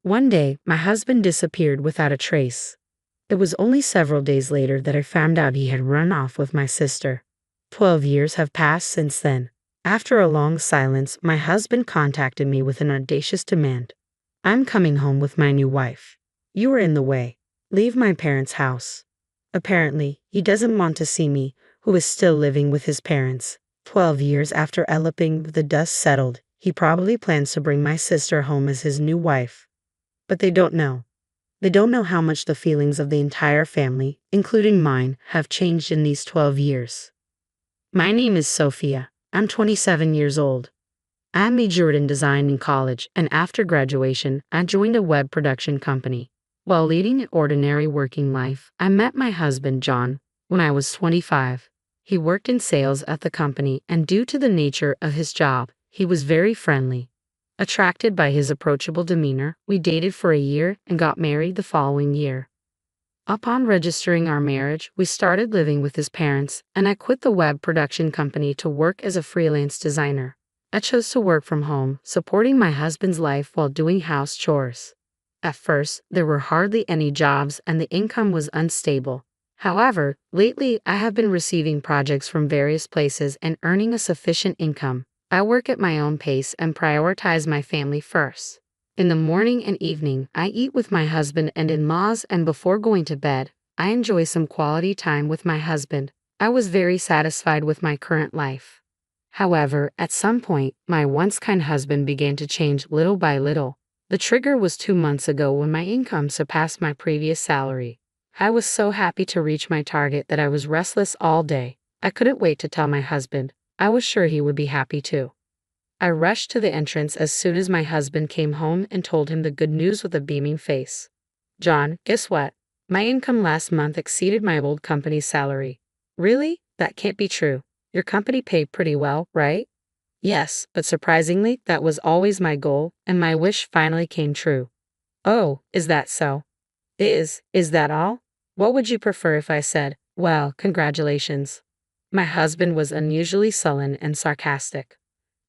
One day, my husband disappeared without a trace. It was only several days later that I found out he had run off with my sister. 12 years have passed since then. After a long silence, my husband contacted me with an audacious demand. I'm coming home with my new wife. You are in the way. Leave my parents' house. Apparently, he doesn't want to see me, who is still living with his parents. 12 years after eloping, the dust settled. He probably plans to bring my sister home as his new wife. But they don't know. They don't know how much the feelings of the entire family, including mine, have changed in these 12 years. My name is Sophia. I'm 27 years old. I majored in design in college, and after graduation, I joined a web production company. While leading an ordinary working life, I met my husband, John, when I was 25. He worked in sales at the company, and due to the nature of his job, he was very friendly. Attracted by his approachable demeanor, we dated for a year and got married the following year. Upon registering our marriage, we started living with his parents, and I quit the web production company to work as a freelance designer. I chose to work from home, supporting my husband's life while doing house chores. At first, there were hardly any jobs and the income was unstable. However, lately I have been receiving projects from various places and earning a sufficient income. I work at my own pace and prioritize my family first. In the morning and evening, I eat with my husband and in-laws, and before going to bed, I enjoy some quality time with my husband. I was very satisfied with my current life. However, at some point, my once kind husband began to change little by little. The trigger was 2 months ago when my income surpassed my previous salary. I was so happy to reach my target that I was restless all day. I couldn't wait to tell my husband. I was sure he would be happy too. I rushed to the entrance as soon as my husband came home and told him the good news with a beaming face. John, guess what? My income last month exceeded my old company's salary. Really? That can't be true. Your company paid pretty well, right? Yes, but surprisingly, that was always my goal, and my wish finally came true. Oh, is that so? Is that all? What would you prefer if I said, well, congratulations? My husband was unusually sullen and sarcastic.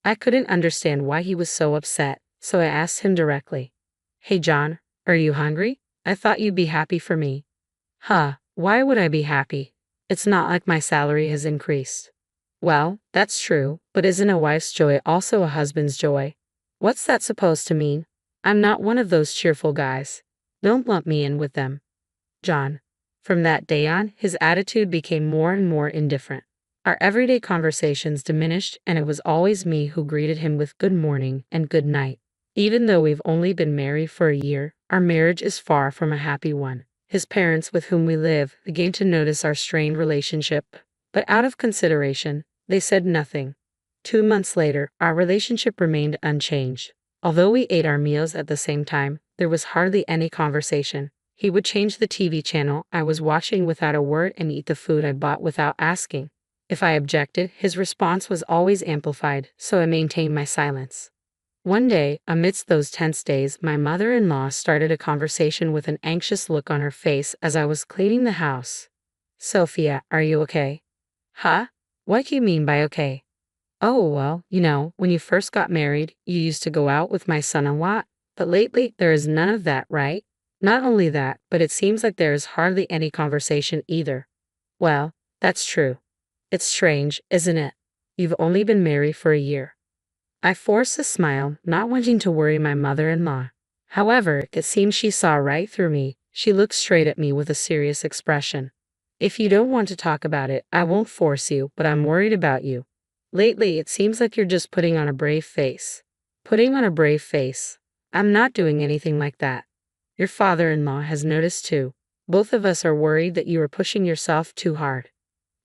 I couldn't understand why he was so upset, so I asked him directly. Hey John, are you hungry? I thought you'd be happy for me. Huh, why would I be happy? It's not like my salary has increased. Well, that's true, but isn't a wife's joy also a husband's joy? What's that supposed to mean? I'm not one of those cheerful guys. Don't lump me in with them. John. From that day on, his attitude became more and more indifferent. Our everyday conversations diminished, and it was always me who greeted him with good morning and good night. Even though we've only been married for a year, our marriage is far from a happy one. His parents, with whom we live, began to notice our strained relationship, but out of consideration, they said nothing. 2 months later, our relationship remained unchanged. Although we ate our meals at the same time, there was hardly any conversation. He would change the TV channel I was watching without a word and eat the food I bought without asking. If I objected, his response was always amplified, so I maintained my silence. One day, amidst those tense days, my mother-in-law started a conversation with an anxious look on her face as I was cleaning the house. Sophia, are you okay? Huh? What do you mean by okay? Oh, well, when you first got married, you used to go out with my son a lot, but lately there is none of that, right? Not only that, but it seems like there is hardly any conversation either. Well, that's true. It's strange, isn't it? You've only been married for a year. I forced a smile, not wanting to worry my mother-in-law. However, it seems she saw right through me. She looked straight at me with a serious expression. If you don't want to talk about it, I won't force you, but I'm worried about you. Lately, it seems like you're just putting on a brave face. Putting on a brave face. I'm not doing anything like that. Your father-in-law has noticed too. Both of us are worried that you are pushing yourself too hard.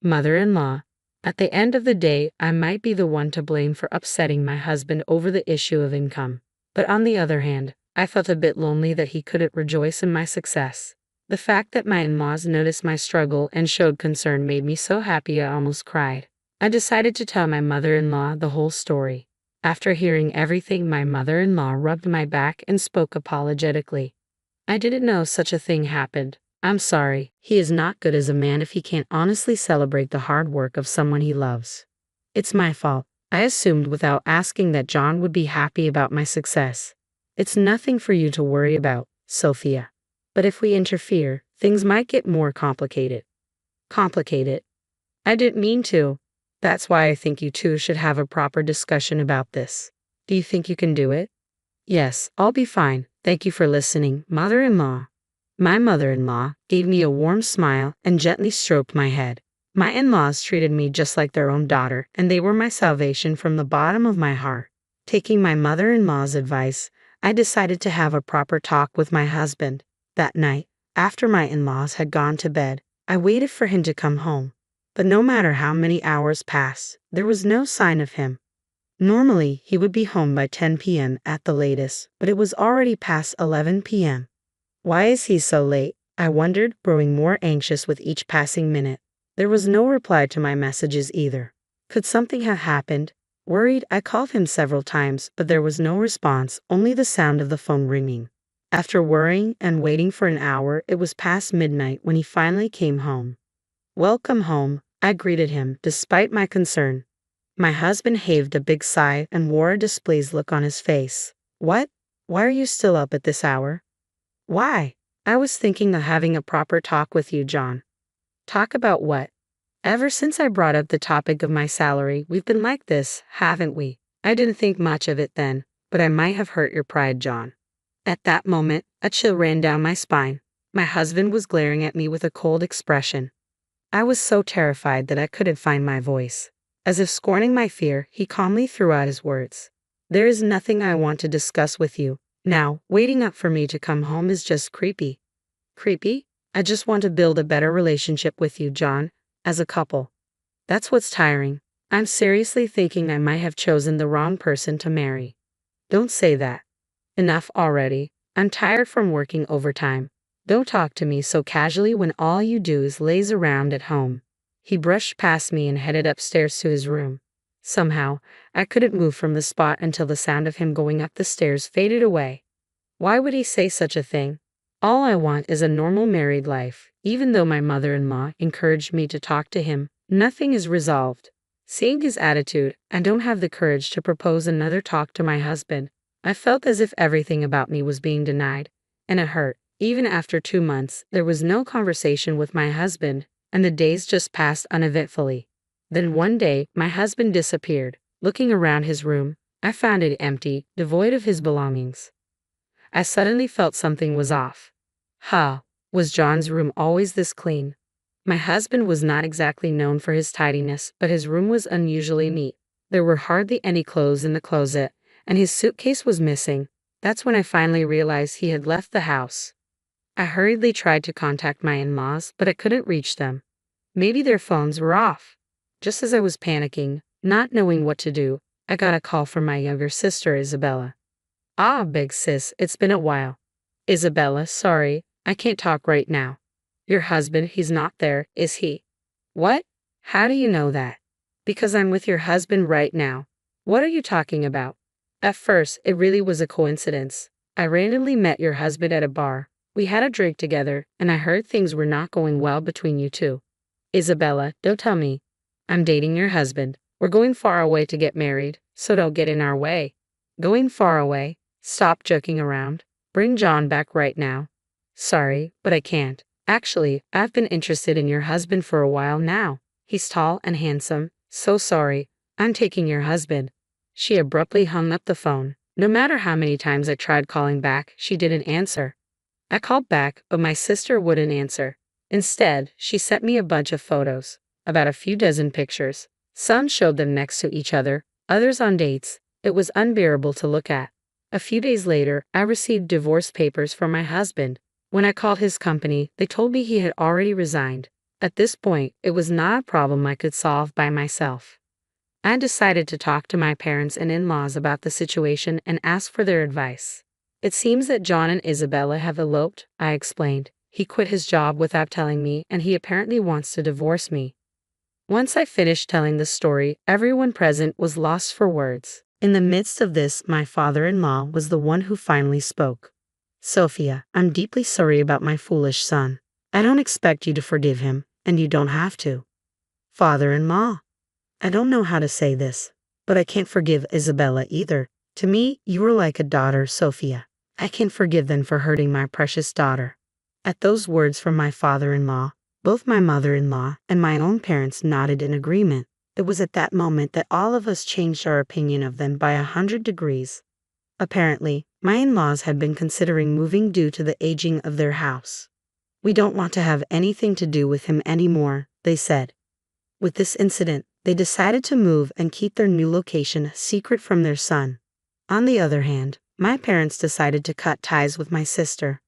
Mother-in-law, at the end of the day, I might be the one to blame for upsetting my husband over the issue of income. But on the other hand, I felt a bit lonely that he couldn't rejoice in my success. The fact that my in-laws noticed my struggle and showed concern made me so happy I almost cried. I decided to tell my mother-in-law the whole story. After hearing everything, my mother-in-law rubbed my back and spoke apologetically. I didn't know such a thing happened. I'm sorry. He is not good as a man if he can't honestly celebrate the hard work of someone he loves. It's my fault. I assumed without asking that John would be happy about my success. It's nothing for you to worry about, Sophia. But if we interfere, things might get more complicated. Complicated? I didn't mean to. That's why I think you two should have a proper discussion about this. Do you think you can do it? Yes, I'll be fine. Thank you for listening, mother-in-law. My mother-in-law gave me a warm smile and gently stroked my head. My in-laws treated me just like their own daughter, and they were my salvation from the bottom of my heart. Taking my mother-in-law's advice, I decided to have a proper talk with my husband. That night, after my in-laws had gone to bed, I waited for him to come home. But no matter how many hours passed, there was no sign of him. Normally, he would be home by 10 p.m. at the latest, but it was already past 11 p.m. Why is he so late? I wondered, growing more anxious with each passing minute. There was no reply to my messages either. Could something have happened? Worried, I called him several times, but there was no response, only the sound of the phone ringing. After worrying and waiting for an hour, it was past midnight when he finally came home. Welcome home, I greeted him, despite my concern. My husband heaved a big sigh and wore a displeased look on his face. What? Why are you still up at this hour? Why? I was thinking of having a proper talk with you, John. Talk about what? Ever since I brought up the topic of my salary, we've been like this, haven't we? I didn't think much of it then, but I might have hurt your pride, John. At that moment, a chill ran down my spine. My husband was glaring at me with a cold expression. I was so terrified that I couldn't find my voice. As if scorning my fear, he calmly threw out his words. There is nothing I want to discuss with you. Now, waiting up for me to come home is just creepy. Creepy? I just want to build a better relationship with you, John, as a couple. That's what's tiring. I'm seriously thinking I might have chosen the wrong person to marry. Don't say that. Enough already. I'm tired from working overtime. Don't talk to me so casually when all you do is laze around at home. He brushed past me and headed upstairs to his room. Somehow, I couldn't move from the spot until the sound of him going up the stairs faded away. Why would he say such a thing? All I want is a normal married life. Even though my mother-in-law encouraged me to talk to him, nothing is resolved. Seeing his attitude, I don't have the courage to propose another talk to my husband. I felt as if everything about me was being denied, and it hurt. Even after 2 months, there was no conversation with my husband, and the days just passed uneventfully. Then one day, my husband disappeared. Looking around his room, I found it empty, devoid of his belongings. I suddenly felt something was off. Was John's room always this clean? My husband was not exactly known for his tidiness, but his room was unusually neat. There were hardly any clothes in the closet, and his suitcase was missing. That's when I finally realized he had left the house. I hurriedly tried to contact my in-laws, but I couldn't reach them. Maybe their phones were off. Just as I was panicking, not knowing what to do, I got a call from my younger sister, Isabella. Big sis, it's been a while. Isabella, sorry, I can't talk right now. Your husband, he's not there, is he? What? How do you know that? Because I'm with your husband right now. What are you talking about? At first, it really was a coincidence. I randomly met your husband at a bar. We had a drink together, and I heard things were not going well between you two. Isabella, don't tell me. I'm dating your husband. We're going far away to get married, so don't get in our way. Going far away? Stop joking around. Bring John back right now. Sorry, but I can't. Actually, I've been interested in your husband for a while now. He's tall and handsome. So sorry. I'm taking your husband. She abruptly hung up the phone. No matter how many times I tried calling back, she didn't answer. I called back, but my sister wouldn't answer. Instead, she sent me a bunch of photos, about a few dozen pictures. Some showed them next to each other, others on dates. It was unbearable to look at. A few days later, I received divorce papers from my husband. When I called his company, they told me he had already resigned. At this point, it was not a problem I could solve by myself. I decided to talk to my parents and in-laws about the situation and ask for their advice. It seems that John and Isabella have eloped, I explained. He quit his job without telling me, and he apparently wants to divorce me. Once I finished telling the story, everyone present was lost for words. In the midst of this, my father-in-law was the one who finally spoke. Sophia, I'm deeply sorry about my foolish son. I don't expect you to forgive him, and you don't have to. Father-in-law, I don't know how to say this, but I can't forgive Isabella either. To me, you were like a daughter, Sophia. I can't forgive them for hurting my precious daughter." At those words from my father-in-law, both my mother-in-law and my own parents nodded in agreement. It was at that moment that all of us changed our opinion of them by 100 degrees. Apparently, my in-laws had been considering moving due to the aging of their house. "We don't want to have anything to do with him anymore," they said. With this incident, they decided to move and keep their new location secret from their son. On the other hand, my parents decided to cut ties with my sister.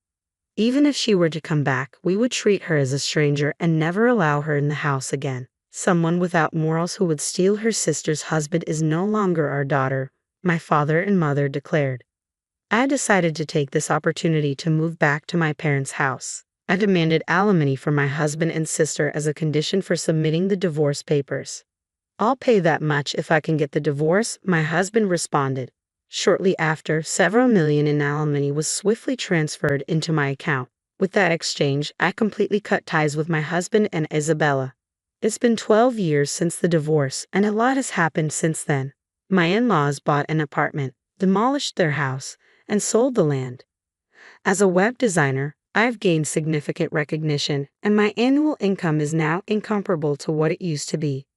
Even if she were to come back, we would treat her as a stranger and never allow her in the house again. "Someone without morals who would steal her sister's husband is no longer our daughter," my father and mother declared. I decided to take this opportunity to move back to my parents' house. I demanded alimony from my husband and sister as a condition for submitting the divorce papers. "I'll pay that much if I can get the divorce," my husband responded. Shortly after, several million in alimony was swiftly transferred into my account. With that exchange, I completely cut ties with my husband and Isabella. It's been 12 years since the divorce, and a lot has happened since then. My in-laws bought an apartment, demolished their house, and sold the land. As a web designer, I've gained significant recognition, and my annual income is now incomparable to what it used to be.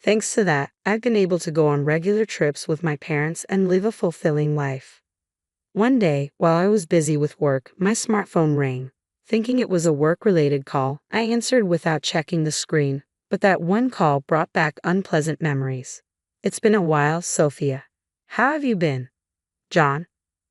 Thanks to that, I've been able to go on regular trips with my parents and live a fulfilling life. One day, while I was busy with work, my smartphone rang. Thinking it was a work-related call, I answered without checking the screen, but that one call brought back unpleasant memories. "It's been a while, Sophia. How have you been?" "John,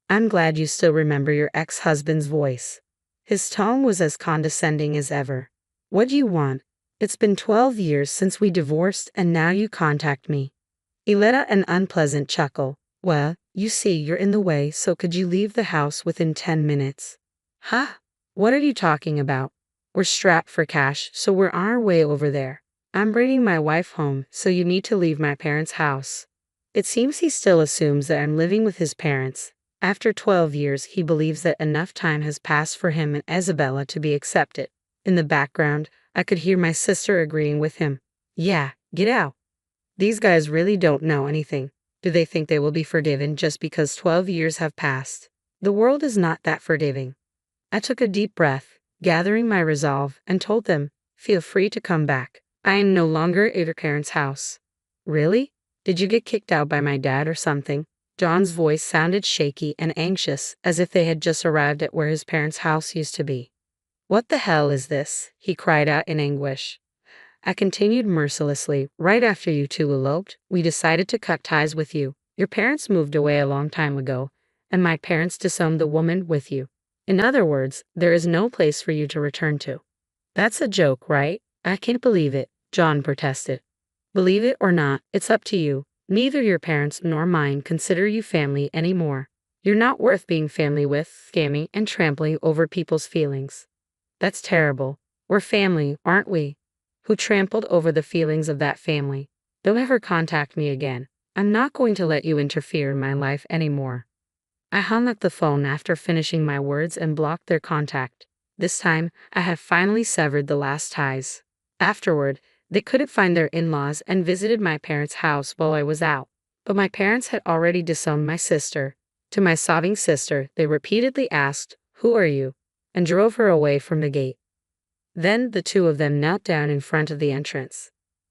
I'm glad you still remember your ex-husband's voice." His tone was as condescending as ever. "What do you want? It's been 12 years since we divorced and now you contact me." He let out an unpleasant chuckle. "Well, you see you're in the way, so could you leave the house within 10 minutes? "Huh? What are you talking about? We're strapped for cash, so we're on our way over there. I'm bringing my wife home, so you need to leave my parents' house." It seems he still assumes that I'm living with his parents. After 12 years, he believes that enough time has passed for him and Isabella to be accepted. In the background, I could hear my sister agreeing with him. "Yeah, get out. These guys really don't know anything. Do they think they will be forgiven just because 12 years have passed? The world is not that forgiving." I took a deep breath, gathering my resolve, and told them, "Feel free to come back. I am no longer at your parents' house." "Really? Did you get kicked out by my dad or something?" John's voice sounded shaky and anxious, as if they had just arrived at where his parents' house used to be. "What the hell is this?" he cried out in anguish. I continued mercilessly. "Right after you two eloped, we decided to cut ties with you. Your parents moved away a long time ago, and my parents disowned the woman with you. In other words, there is no place for you to return to." "That's a joke, right?" "I can't believe it," John protested. "Believe it or not, it's up to you. Neither your parents nor mine consider you family anymore. You're not worth being family with, scamming and trampling over people's feelings." "That's terrible. We're family, aren't we?" "Who trampled over the feelings of that family? Don't ever contact me again. I'm not going to let you interfere in my life anymore." I hung up the phone after finishing my words and blocked their contact. This time, I had finally severed the last ties. Afterward, they couldn't find their in-laws and visited my parents' house while I was out. But my parents had already disowned my sister. To my sobbing sister, they repeatedly asked, "Who are you?" and drove her away from the gate. Then the two of them knelt down in front of the entrance.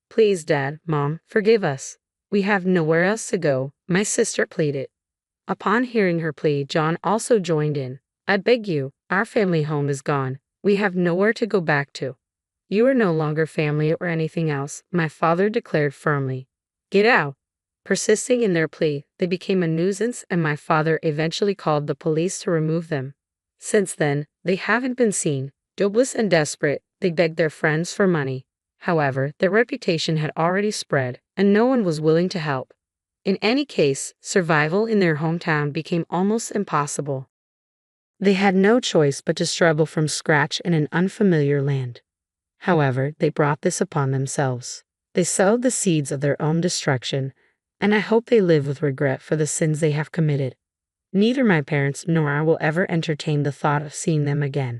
"Please, Dad, Mom, forgive us. We have nowhere else to go," my sister pleaded. Upon hearing her plea, John also joined in. "I beg you, our family home is gone. We have nowhere to go back to." "You are no longer family or anything else," my father declared firmly. "Get out." Persisting in their plea, they became a nuisance and my father eventually called the police to remove them. Since then, they haven't been seen. Jobless and desperate, they begged their friends for money. However, their reputation had already spread, and no one was willing to help. In any case, survival in their hometown became almost impossible. They had no choice but to struggle from scratch in an unfamiliar land. However, they brought this upon themselves. They sowed the seeds of their own destruction, and I hope they live with regret for the sins they have committed. Neither my parents nor I will ever entertain the thought of seeing them again.